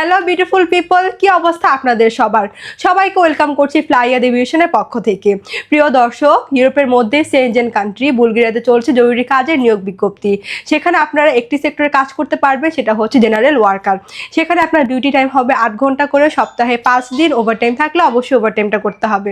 Hello beautiful people, কি অবস্থা আপনাদের সবাইকে ওয়েলকাম করছি ফ্লাইয়াদ এভিয়েশনের পক্ষ থেকে। প্রিয় দর্শক, ইউরোপের মধ্যে সেনজেন কান্ট্রি বুলগেরিয়াতে চলছে জরুরি কাজের নিয়োগ বিজ্ঞপ্তি। সেখানে আপনারা একটি সেক্টরে কাজ করতে পারবেন, সেটা হচ্ছে জেনারেল ওয়ার্কার। সেখানে আপনার ডিউটি টাইম হবে 8 ঘন্টা করে, সপ্তাহে 5 দিন। ওভারটাইম থাকলে অবশ্যই ওভারটাইমটা করতে হবে।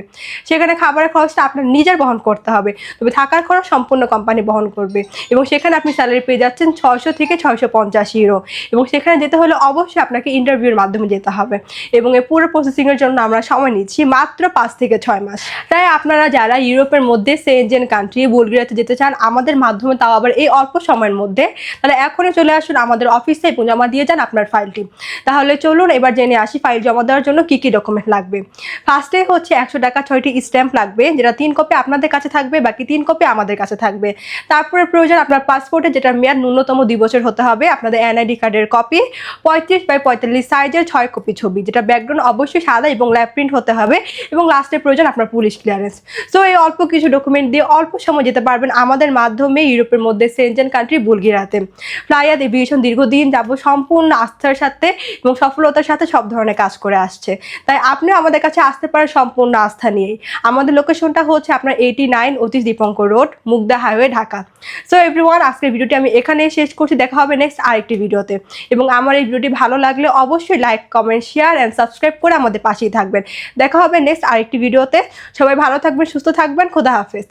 সেখানে খাবারের খরচটা আপনার নিজের বহন করতে হবে, তবে থাকার খরচ সম্পূর্ণ কোম্পানি বহন করবে। এবং সেখানে আপনি স্যালারি পেয়ে যাচ্ছেন 600 থেকে 650 ইউরো। এবং সেখানে যেতে হলে অবশ্যই আপনাকে ইন্টারভিউর মাধ্যমে যেতে হবে। এবং এই পুরো প্রসেসিংয়ের জন্য আমরা সময় নিচ্ছি মাত্র 5 থেকে 6 মাস। তাই আপনারা যারা ইউরোপের মধ্যে সেনজেন কান্ট্রি বুলগেরিয়াতে যেতে চান আমাদের মাধ্যমে, তাও আবার এই অল্প সময়ের মধ্যে, তাহলে এখনই চলে আসুন আমাদের অফিসে এবং জমা দিয়ে যান আপনার ফাইলটি। তাহলে চলুন এবার জেনে আসি ফাইল জমা দেওয়ার জন্য কি কি ডকুমেন্ট লাগবে। ফার্স্টে হচ্ছে 100 টাকা 6টি স্ট্যাম্প লাগবে, যেটা 3 কপি আপনাদের কাছে থাকবে, বাকি 3 কপি আমাদের কাছে থাকবে। তারপরে প্রয়োজন আপনার পাসপোর্টে, যেটার মেয়াদ ন্যূনতম 2 বছর হতে হবে। আপনাদের এনআইডি কার্ডের কপি, 35x45 সাইজের 6 কপি ছবি, যেটা ব্যাকগ্রাউন্ড অবশ্যই সাদা এবং ল্যাব প্রিন্ট হতে হবে। এবং লাস্টে প্রয়োজন আপনার পুলিশ ক্লিয়ারেন্স। সো এই অল্প কিছু ডকুমেন্ট দিয়ে অল্প সময় যেতে পারবেন আমাদের মাধ্যমে ইউরোপের মধ্যে সেনজেন কান্ট্রি বুলগেরিয়াতে। ফ্লাইয়াদ এভিয়েশন দীর্ঘদিন যাবত সম্পূর্ণ আস্থার সাথে এবং সফলতার সাথে সব ধরনের কাজ করে আসছে। তাই আপনিও আমাদের কাছে আসতে পারেন সম্পূর্ণ আস্থা নিয়েই। আমাদের লোকেশনটা হচ্ছে আপনার 89 Atish Dipankar road, Mugda highway, Dhaka. So everyone, আজকের ভিডিওটি আমি এখানে শেষ করছি। দেখা হবে নেক্সট আরেকটি ভিডিওতে। এবং আমার এই ভিডিওটি ভালো লাগলে অবশ্যই like, comment, share and subscribe করে আমাদের পাশেই থাকবেন। দেখা হবে নেক্সট আরেকটি ভিডিওতে। সবাই ভালো থাকবেন, সুস্থ থাকবেন। খোদা হাফেজ।